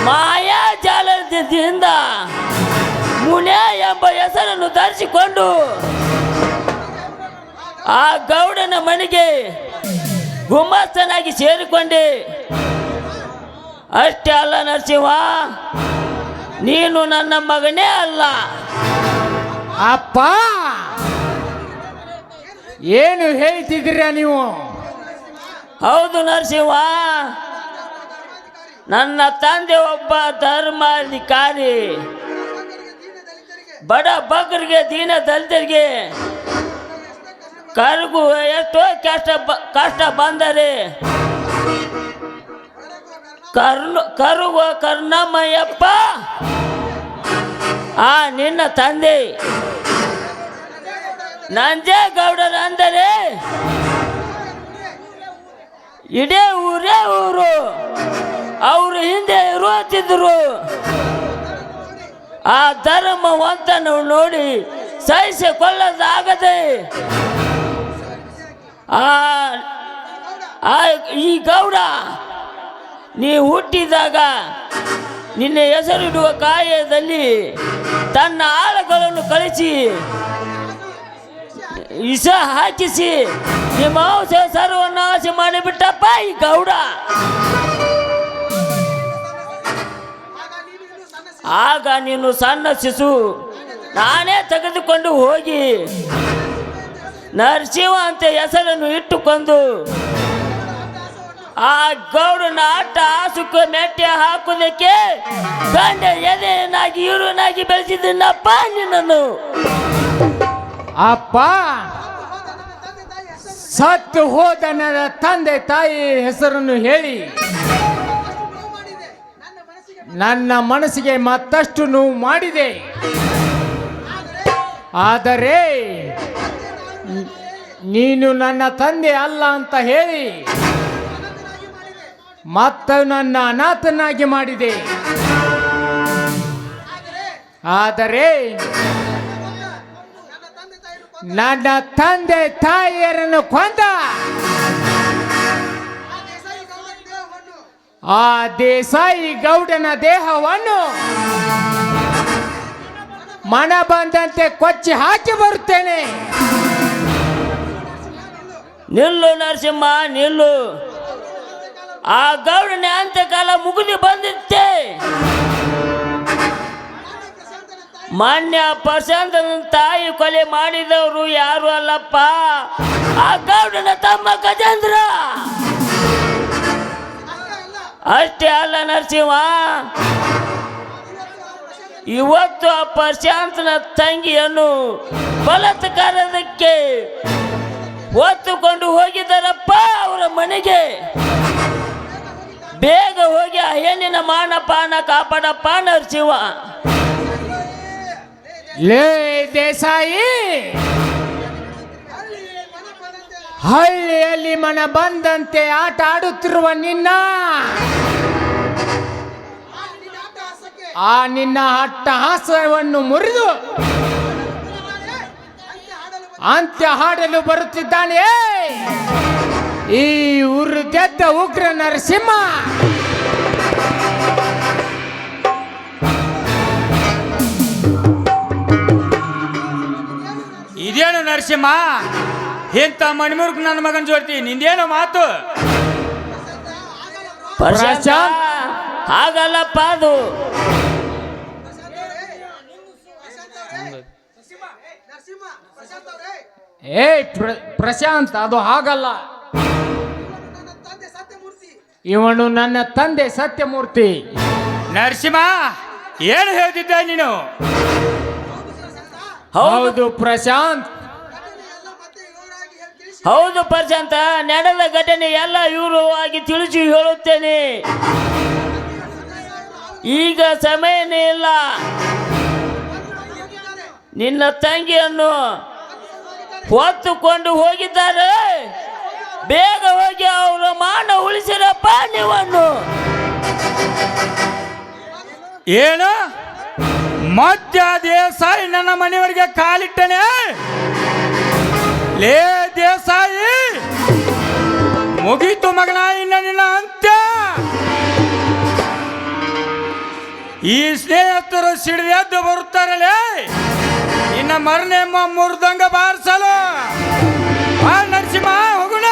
ಮಾಯಾಜಾಲದಿಂದ ಮುನೆ ಎಂಬ ಹೆಸರನ್ನು ಧರಿಸಿಕೊಂಡು ಆ ಗೌಡನ ಮನೆಗೆ ಗುಮಾಸ್ತನಾಗಿ ಸೇರಿಕೊಂಡೆ. ಅಷ್ಟೇ ಅಲ್ಲ ನರಸಿಂಹ, ನೀನು ನನ್ನ ಮಗನೇ ಅಲ್ಲ. ಅಪ್ಪ, ಏನು ಹೇಳ್ತಿದ್ದೀರಾ ನೀವು? ಹೌದು ನರಸಿಂಹ, ನನ್ನ ತಂದೆ ಒಬ್ಬ ಧರ್ಮಾಧಿಕಾರಿ. ಬಡ ಬಗ್ಗರಿಗೆ, ದೀನ ದಲಿತರಿಗೆ ಕರ್ಗು ಎಷ್ಟೋ ಕಷ್ಟ ಬಂದರೆ ಕರುವ ಕರ್ಣಮಯ್ಯಪ್ಪ ಆ ನಿನ್ನ ತಂದೆ ನಂಜೇಗೌಡರ ಅಂದರೆ ಇಡೇ ಊರೇ ಊರು. ಅವರು ಹಿಂದೆ ಇರುತ್ತಿದ್ರು. ಆ ಧರ್ಮವಂತನು ನೋಡಿ ಸಹಿಸಿಕೊಳ್ಳದಾಗದೆ ಈ ಗೌಡ ನೀ ಹುಟ್ಟಿದಾಗ ನಿನ್ನ ಹೆಸರಿಡುವ ಕಾರ್ಯದಲ್ಲಿ ತನ್ನ ಆಳುಗಳನ್ನು ಕಳಿಸಿ ವಿಷ ಹಾಕಿಸಿ ನಿಮ್ಮ ಸರ್ವನಾಶ ಮಾಡಿಬಿಟ್ಟಪ್ಪ ಈ ಗೌಡ. ಆಗ ನೀನು ಸಣ್ಣ ಶಿಶು. ನಾನೇ ತೆಗೆದುಕೊಂಡು ಹೋಗಿ ನರಸಿಂಹ ಅಂತ ಹೆಸರನ್ನು ಇಟ್ಟುಕೊಂಡು ಆ ಗೌಡನ ಆಟ ಸುಖ ಮೆಟ್ಟೆ ಹಾಕುವುದಕ್ಕೆ ಗಂಡ ಎದೆಯನ್ನಾಗಿ ಇರುವನಾಗಿ ಬೆಳೆಸಿದ್ದನ್ನಪ್ಪ ನಿನ್ನನ್ನು. ಅಪ್ಪ, ಸತ್ತು ಹೋದ ನನ್ನ ತಂದೆ ತಾಯಿ ಹೆಸರನ್ನು ಹೇಳಿ ನನ್ನ ಮನಸ್ಸಿಗೆ ಮತ್ತಷ್ಟು ನೋವು ಮಾಡಿದೆ. ಆದರೆ ನೀನು ನನ್ನ ತಂದೆ ಅಲ್ಲ ಅಂತ ಹೇಳಿ ಮತ್ತೆ ನನ್ನ ಅನಾಥನಾಗಿ ಮಾಡಿದೆ. ಆದರೆ ನನ್ನ ತಂದೆ ತಾಯಿಯರನ್ನು ಕೊಂದ ಆ ದೇಸಾಯಿ ಗೌಡನ ದೇಹವನ್ನು ಮನ ಬಂದಂತೆ ಕೊಚ್ಚಿ ಹಾಕಿ ಬರುತ್ತೇನೆ. ನಿಲ್ಲು ನರಸಿಂಹ, ನಿಲ್ಲು. ಆ ಗೌಡನ ಅಂತ್ಯಕಾಲ ಮುಗಿದು ಬಂದಿತ್ತೆ. ಮಾನ್ಯ ಪ್ರಶಾಂತನ ತಾಯಿ ಕೊಲೆ ಮಾಡಿದವರು ಯಾರು ಅಲ್ಲಪ್ಪ, ಆ ಗೌಡನ ತಮ್ಮ ಗಜೇಂದ್ರ. ಅಷ್ಟೇ ಅಲ್ಲ ನರಸಿಂಹ, ಇವತ್ತು ಆ ಪ್ರಶಾಂತನ ತಂಗಿಯನ್ನು ಬಲಾತ್ಕಾರಕ್ಕೆ ಹೊತ್ತುಕೊಂಡು ಹೋಗಿದ್ದಾರಪ್ಪ ಅವರ ಮನೆಗೆ. ಬೇಗ ಹೋಗಿ ಆ ಹೆಣ್ಣಿನ ಮಾನಪಾನ ಕಾಪಾಡಪ್ಪ ನರಸಿಂಹ. ಲೇ ದೇಸಾಯಿ, ಹಳ್ಳಿಯಲ್ಲಿ ಮನ ಬಂದಂತೆ ಆಟ ಆಡುತ್ತಿರುವ ನಿನ್ನ ಅಟ್ಟಹಾಸವನ್ನು ಮುರಿದು ಅಂತ್ಯ ಹಾಡಲು ಬರುತ್ತಿದ್ದಾನೆ ಈ ಉರಿದೆದ್ದ ಉಗ್ರ ನರಸಿಂಹ. ಇದೇನು ನರಸಿಂಹ, ಇಂಥ ಮಣಿಮೂರ್ಖ ನನ್ನ ಮಗನ ಜೋಡ್ತಿ, ನಿಂದೇನು ಮಾತು? ಪ್ರಶಾಂತ, ಹಾಗಲ್ಲಪ್ಪ ಅದು. ಏ ಪ್ರಶಾಂತ್, ಅದು ಹಾಗಲ್ಲ. ಇವನು ನನ್ನ ತಂದೆ ಸತ್ಯಮೂರ್ತಿ. ನರಸಿಂಹ, ಏನು ಹೇಳ್ತಿದ್ದ ನೀನು? ಹೌದು ಪ್ರಶಾಂತ್, ಹೌದು ಪ್ರಶಾಂತ, ನಡೆದ ಘಟನೆ ಎಲ್ಲ ಇವರು ಆಗಿ ತಿಳಿಸಿ ಹೇಳುತ್ತೇನೆ. ಈಗ ಸಮಯನೇ ಇಲ್ಲ. ನಿನ್ನ ತಂಗಿಯನ್ನು ಹೊತ್ತುಕೊಂಡು ಹೋಗಿದ್ದಾರೆ. ಬೇಗ ಹೋಗಿ ಅವರ ಮಾನ ಉಳಿಸಿರಪ್ಪ ನೀವನ್ನು. ಏನು ಮಧ್ಯ ದೇಸಾಯಿ ನನ್ನ ಮನೆಯವರಿಗೆ ಕಾಲಿಟ್ಟನೆ? ಲೇ ದೇಸಾಯಿ, ಮುಗೀತು ಮಗನ ಇನ್ನ ನಿನ್ನ ಅಂತ್ಯ. ಈ ಸ್ನೇಹಿತರು ಸಿಡಿದೆದ್ದು ಬರುತ್ತಾರಲೇ, ಇನ್ನ ಮರನೆ ಮುರಿದಂಗ ಬಾರಿಸಲು. ನರಸಿಂಹ, ಹೋಗೋಣ.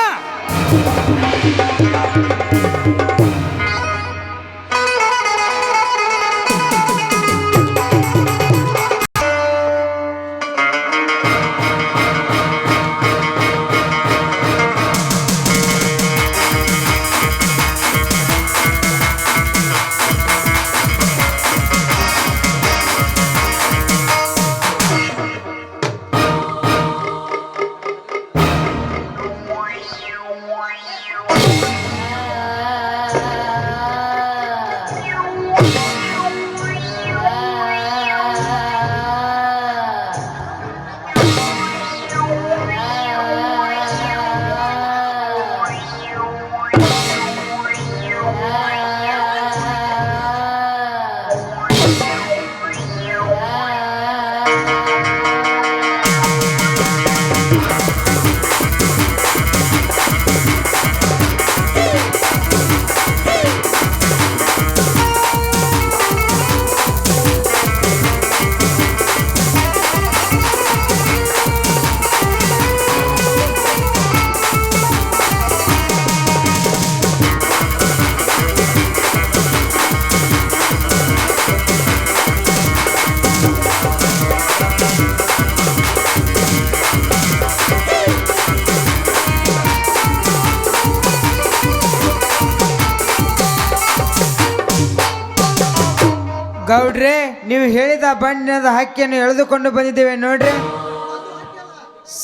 ಗೌಡ್ರೆ ನೀವು ಹೇಳಿದ ಬಣ್ಣದ ಹಕ್ಕಿಯನ್ನು ಎಳೆದುಕೊಂಡು ಬಂದಿದ್ದೇವೆ ನೋಡ್ರಿ.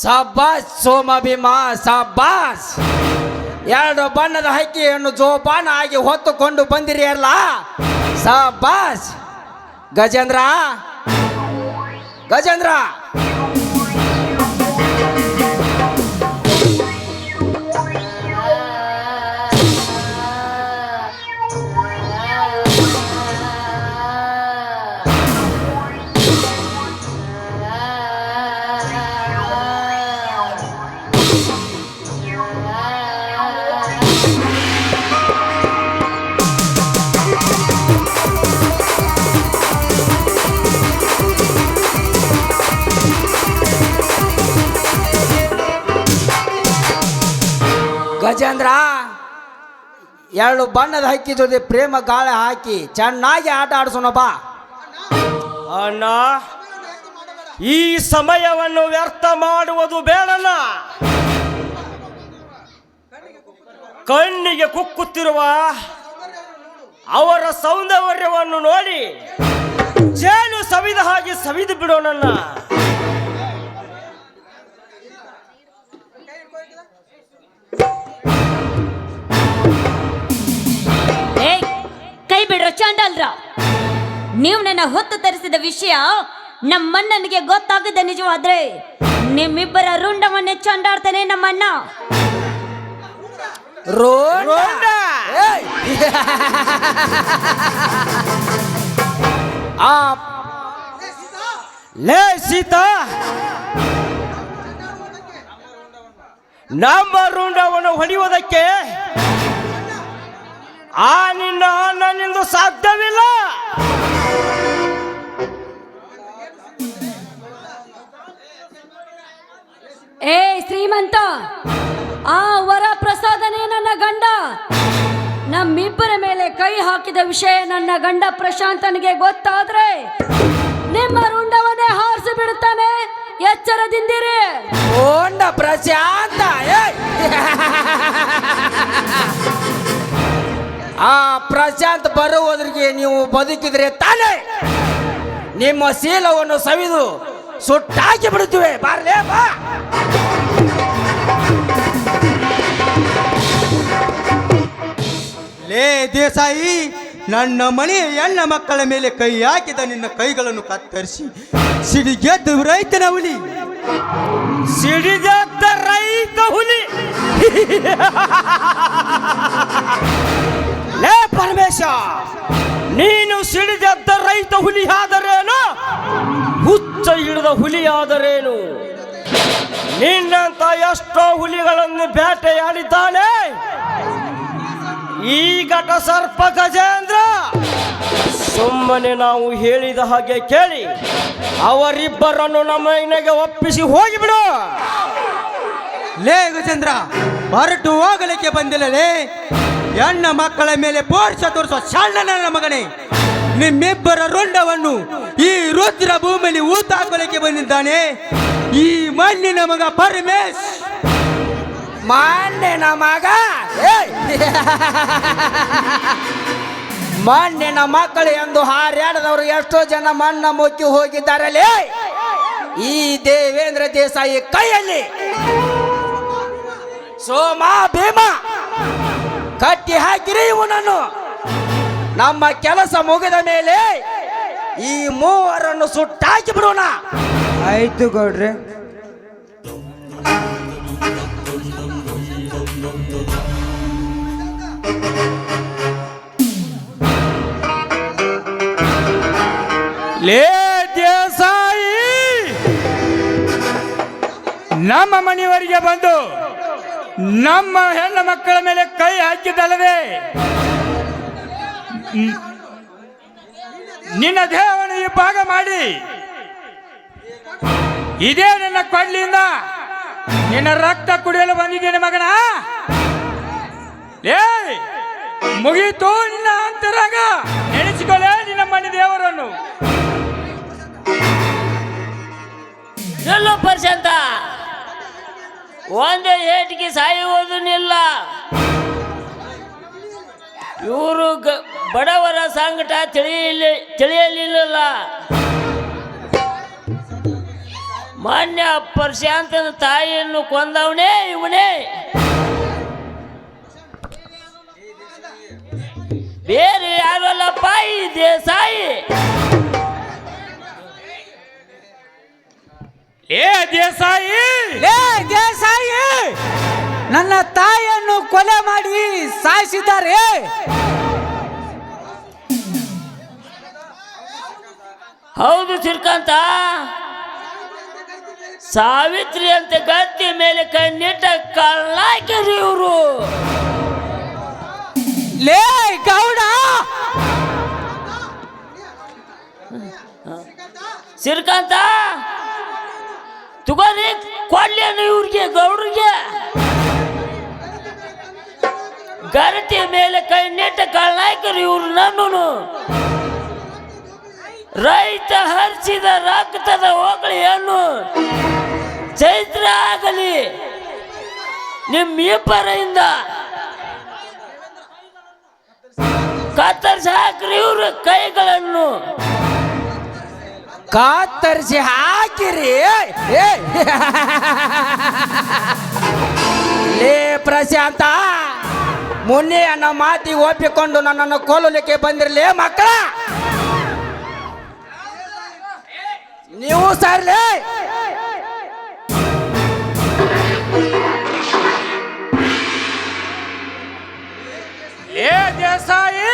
ಸಬ್ಬಾಸ್ ಸೋಮ ಭೀಮ ಸಬ್ಬಾಸ್. 2 ಬಣ್ಣದ ಹಕ್ಕಿಯನ್ನು ಜೋಪಾನ ಆಗಿ ಹೊತ್ತುಕೊಂಡು ಬಂದಿರಿ ಅಲ್ಲ, ಸಬ್ಬಾಸ್. ಗಜೇಂದ್ರ ಗಜೇಂದ್ರ ಗಜೇಂದ್ರ 2 ಬಣ್ಣದ ಹಕ್ಕಿ ಜೊತೆ ಪ್ರೇಮ ಗಾಳಿ ಹಾಕಿ ಚೆನ್ನಾಗಿ ಆಟ ಆಡಿಸೋಣ ಬಾ. ಅಣ್ಣ, ಈ ಸಮಯವನ್ನು ವ್ಯರ್ಥ ಮಾಡುವುದು ಬೇಡಣ್ಣ. ಕಣ್ಣಿಗೆ ಕುಕ್ಕುತ್ತಿರುವ ಅವರ ಸೌಂದರ್ಯವನ್ನು ನೋಡಿ ಜೇನು ಸವಿದ ಹಾಗೆ ಸವಿದು ಬಿಡೋಣ. ಕೈ ಬಿಡ್ರ ಚಾಂಡಲ್ರ. ನೀವು ನನ್ನ ಹೊತ್ತು ತರಿಸಿದ ವಿಷಯ ನಮ್ಮಣ್ಣನಿಗೆ ಗೊತ್ತಾಗದ ನಿಜವಾದ್ರೆ ನಿಮ್ಮಿಬ್ಬರ ರುಂಡವನ್ನೇ ಚಂಡಾಡ್ತಾನೆ ನಮ್ಮಣ್ಣ. ಲೇ ಸೀತಾ, ನಮ್ಮ ರುಂಡವನ್ನು ಹೊಡೆಯುವುದಕ್ಕೆ ಆ ನಿನ್ನ ಅಣ್ಣನಿಂದ ಸಾಧ್ಯವಿಲ್ಲ. ಏ ಶ್ರೀಮಂತ, ಆ ವರ ಪ್ರಸಾದನೇ ನನ್ನ ಗಂಡ. ನಮ್ಮಿಬ್ಬರ ಮೇಲೆ ಕೈ ಹಾಕಿದ ವಿಷಯ ನನ್ನ ಗಂಡ ಪ್ರಶಾಂತನಿಗೆ ಗೊತ್ತಾದ್ರೆ ನಿಮ್ಮ ರುಂಡವನ್ನೇ ಹಾರಿಸಿ ಬಿಡುತ್ತಾನೆ. ಎಚ್ಚರದಿಂದಿರಿ. ಓಂಡ ಪ್ರಶಾಂತ. ಆ ಪ್ರಶಾಂತ್ ಬರುವುದರಿಗೆ ನೀವು ಬದುಕಿದ್ರೆ ತಾನೇ ನಿಮ್ಮ ಶೀಲವನ್ನು ಸವಿದು ಸುಟ್ಟಾಕಿ ಬಿಡುತ್ತೇವೆ. ಬಾರ್ಲೇ ಬಾ. ಲೇ ದೇಸಾಯಿ, ನನ್ನ ಮನೆಯ ಹೆಣ್ಣ ಮಕ್ಕಳ ಮೇಲೆ ಕೈ ಹಾಕಿದ ನಿನ್ನ ಕೈಗಳನ್ನು ಕತ್ತರಿಸಿ ಸಿಡಿಗೆದ್ದು ರೈತನ ಹುಲಿ. ಸಿಡಿಗೆದ್ದ ರೈತ ಹುಲಿ. ಲೇ ಪರಮೇಶ, ನೀನು ಸಿಡಿದೆದ್ದ ರೈತ ಹುಲಿ ಆದರೇನು, ಹುಚ್ಚ ಹಿಡಿದ ಹುಲಿ ಆದರೇನು? ನಿನ್ನಂತ ಎಷ್ಟೋ ಹುಲಿಗಳನ್ನು ಬೇಟೆಯಾಡಿದ್ದಾನೆ ಈ ಘಟ ಸರ್ಪ ಗಜೇಂದ್ರ. ಸುಮ್ಮನೆ ನಾವು ಹೇಳಿದ ಹಾಗೆ ಕೇಳಿ ಅವರಿಬ್ಬರನ್ನು ನಮ್ಮ ಮನೆಗೆ ಒಪ್ಪಿಸಿ ಹೋಗಿಬಿಡು. ಲೇ ಗಜೇಂದ್ರ, ಹೊರಟು ಹೋಗಲಿಕ್ಕೆ ಬಂದಿಲ್ಲಲೇ. ಹೆಣ್ಣ ಮಕ್ಕಳ ಮೇಲೆ ಪೋರ್ಸ ತೋರಿಸೋ ಸಣ್ಣ ಮಗನೇ, ನಿಮ್ಮಿಬ್ಬರ ರುಂಡವನ್ನು ಈ ರುದ್ರ ಭೂಮಿಯಲ್ಲಿ ಊತ ಹಾಕಲಿಕ್ಕೆ ಬಂದಿದ್ದಾನೆ ಈ ಮಣ್ಣಿನ ಮಗ ಪರಮೇಶ್. ಮಣ್ಣಿನ ಮಗ, ಮಣ್ಣಿನ ಮಕ್ಕಳು ಎಂದು ಹಾರ್ಯಾಡದವರು ಎಷ್ಟೋ ಜನ ಮಣ್ಣ ಮುಕ್ಕಿ ಹೋಗಿದ್ದಾರಲ್ಲೇ ಈ ದೇವೇಂದ್ರ ದೇಸಾಯಿ ಕೈಯಲ್ಲಿ. ಸೋಮ ಭೀಮ ಕಟ್ಟಿ ಹಾಕಿರಿ ಇವನನ್ನು. ನಮ್ಮ ಕೆಲಸ ಮುಗಿದ ಮೇಲೆ ಈ ಮೂವರನ್ನು ಸುಟ್ಟಾಕಿ ಬಿಡೋಣ. ಆಯ್ತು ಗೌಡ್ರೆ. ಲೇ ದೇಸಾಯಿ, ನಮ್ಮ ಮನೆಯವರಿಗೆ ಬಂದು ನಮ್ಮ ಹೆಣ್ಣು ಮಕ್ಕಳ ಮೇಲೆ ಕೈ ಹಾಕಿದ್ದಲ್ಲದೆ ನಿನ್ನ ದೇಹವನ್ನು ಈ ಭಾಗ ಮಾಡಿ ಇದೇ ನನ್ನ ಕೊಡ್ಲಿಯಿಂದ ನಿನ್ನ ರಕ್ತ ಕುಡಿಯಲು ಬಂದಿದ್ದೇನೆ ಮಗನ. ಏ ಮುಗೀತು ನಿನ್ನ ಅಂತರಂಗ. ನೆನೆಸಿಕೊಳ್ಳೆ ನಿನ್ನ ಮನೆ ದೇವರನ್ನು. ಎಲ್ಲೋ ಪ್ರಶಾಂತ, ಒಂದೇ ಏಟಿಗೆ ಸಾಯುವುದನ್ನಿಲ್ಲ. ಇವರು ಬಡವರ ಸಂಕಟ ತಿಳಿಯಲಿಲ್ಲ. ಮಾನ್ಯ ಪ್ರಶಾಂತನ ತಾಯಿಯನ್ನು ಕೊಂದವನೇ ಇವನೇ. ಬೇರೆ ಯಾರಲ್ಲಪ್ಪ ಈ ದೇಸಾಯಿ. ದೇಸಾಯಿ, ದೇಸಾಯಿ, ನನ್ನ ತಾಯಿಯನ್ನು ಕೊಲೆ ಮಾಡಿ ಸಾಯಿಸಿದ್ದಾರೆ. ಹೌದು ಶ್ರೀಕಾಂತ, ಸಾವಿತ್ರಿ ಅಂತ ಗಟ್ಟಿ ಮೇಲೆ ಕಣ್ಣಿಟ್ಟ ಕಳ್ಳಾಕಿರಿ ಇವರು. ಲೇ ಗೌಡ, ಶ್ರೀಕಾಂತ ತಗೋರಿ ಕೊಡ್ಲೇನು ಇವ್ರಿಗೆ ಗೌಡ್ರಿಗೆ. ಗರಟಿ ಮೇಲೆ ಕೈ ನೆಟ್ಟ ಕಳ್ಳಾಕಿರಿ ಇವ್ರು. ನನ್ನೂ ರೈತ ಹರಿಸಿದ ರಕ್ತದ ಹೋಗಳಿಯನ್ನು ಚೈತ್ರ ಆಗಲಿ ನಿಮ್ಮಿಬ್ಬರಿಂದ ಕತ್ತರಿಸಿ ಹಾಕ್ರಿ ಇವ್ರ ಕೈಗಳನ್ನು. ಕತ್ತರಿಸಿ ಹಾಕಿರಿ. ಲೇ ಪ್ರಶಾಂತ, ಮೊನ್ನೆ ನನ್ನ ಮಾತಿಗೆ ಒಪ್ಪಿಕೊಂಡು ನನ್ನನ್ನು ಕೊಲ್ಲಲಿಕ್ಕೆ ಬಂದಿರಲೇ ಮಕ್ಕಳ. ನೀವು ಸರ್ಲೇ ದೇಸಾಯಿ,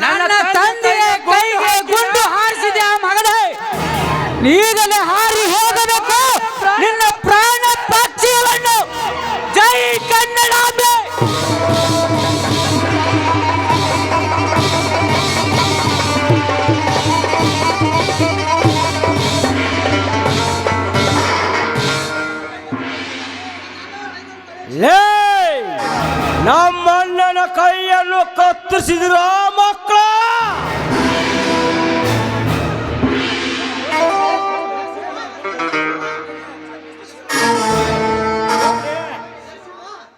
ನನ್ನ ತಂದೆಯ ಕೈಗೆ ಗುಂಡು ಹಾರಿಸಿದೆ ಆ ಮಗಳೇ. ನೀಗಲೇ ಹಾರಿ ಹೋಗಬೇಕು ನಿನ್ನ ಪ್ರಾಣ ಪಕ್ಷಿಗಳನ್ನು. ಜೈ ಕನ್ನಡಾಂಬೆ. ನಮ್ಮಣ್ಣನ ಕೈಯನ್ನು ಕತ್ತರಿಸಿದ್ರು ಮಕ್ಕಳ.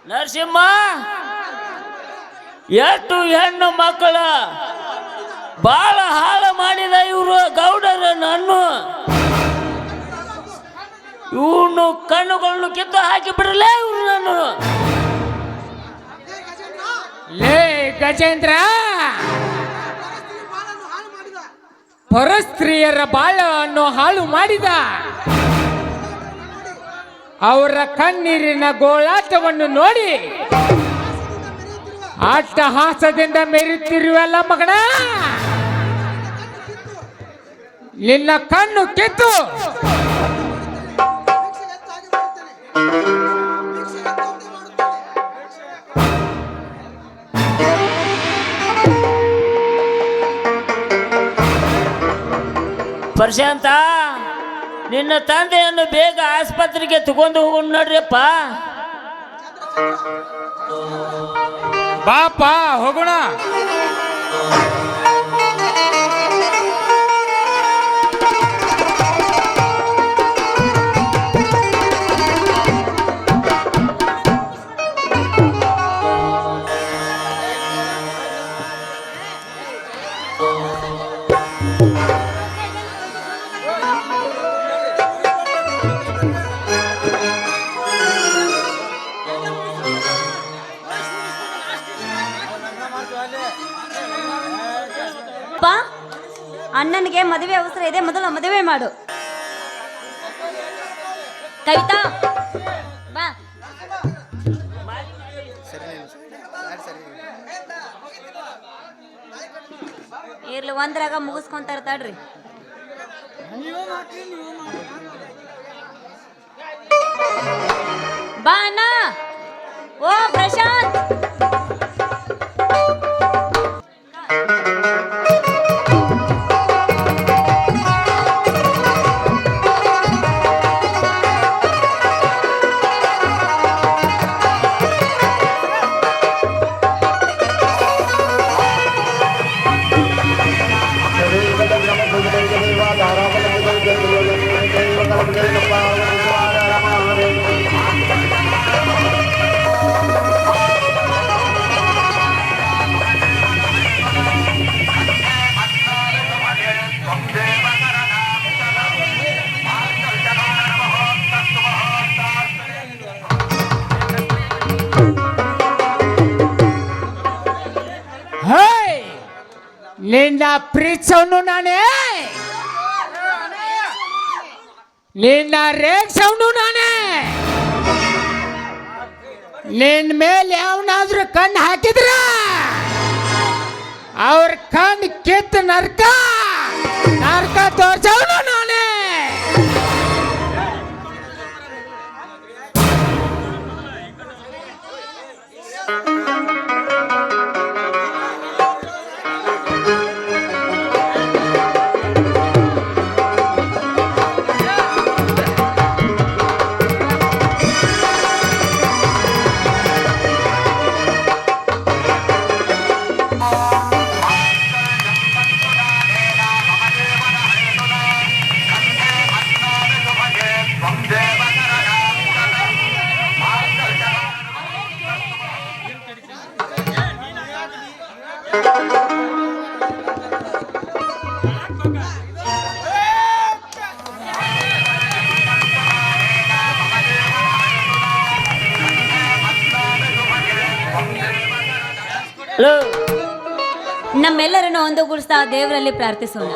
ನರಸಿಂಹ, ಎಷ್ಟು ಹೆಣ್ಣು ಮಕ್ಕಳ ಬಾಳ ಹಾಳು ಮಾಡಿದ ಇವರು ಗೌಡರ. ನಾನು ಇವನು ಕಣ್ಣುಗಳನ್ನು ಕಿತ್ತು ಹಾಕಿ ಬಿಡಲೇ ಇವ್ರು. ನಾನು ಲೇ ಗಜೇಂದ್ರ, ಪರಸ್ತ್ರೀಯರ ಬಾಳನ್ನು ಹಾಳು ಮಾಡಿದ. ಅವರ ಕಣ್ಣೀರಿನ ಗೋಳಾಟವನ್ನು ನೋಡಿ ಅಟ್ಟಹಾಸದಿಂದ ಮೆರೆಯುತ್ತಿರುವಲ್ಲ ಮಗನ. ನಿನ್ನ ಕಣ್ಣು ಕಿತ್ತು ಪ್ರಶಾಂತ, ನಿನ್ನ ತಂದೆಯನ್ನು ಬೇಗ ಆಸ್ಪತ್ರೆಗೆ ತಗೊಂಡು ಹೋಗೋಣ ನೋಡ್ರಿಪ್ಪ. ಬಾಪ ಹೋಗೋಣ. ಅಣ್ಣನಿಗೆ ಮದುವೆ ಅವಸರ ಇದೆ, ಮೊದಲು ಮದುವೆ ಮಾಡು. ಕವಿತಾ ಬಾ. ಇರ್ಲಿ, ಒಂದ್ರಾಗ ಮುಗಿಸ್ಕೊಂತಾರ ತಡ್ರಿ. ಬಾ ಅಣ್ಣ. ಓ ಪ್ರಶಾಂತ್, ನಿನ್ನ ಪ್ರೀತಿಸವನು ನಾನೇ, ನಿನ್ನ ರೇಗ್ಸವನು ನಾನೇ. ನಿನ್ನ ಮೇಲೆ ಯಾವನಾದ್ರೂ ಕಣ್ಣು ಹಾಕಿದ್ರ ಅವ್ರ ಕಣ್ಣು ಕಿತ್ತು ನರ್ಕ ತೋರ್ಸವನು ನಾನೇ. ನಮ್ಮೆಲ್ಲರನ್ನು ಒಂದುಗೂಡಿಸ್ತಾ ದೇವರಲ್ಲಿ ಪ್ರಾರ್ಥಿಸೋಣ.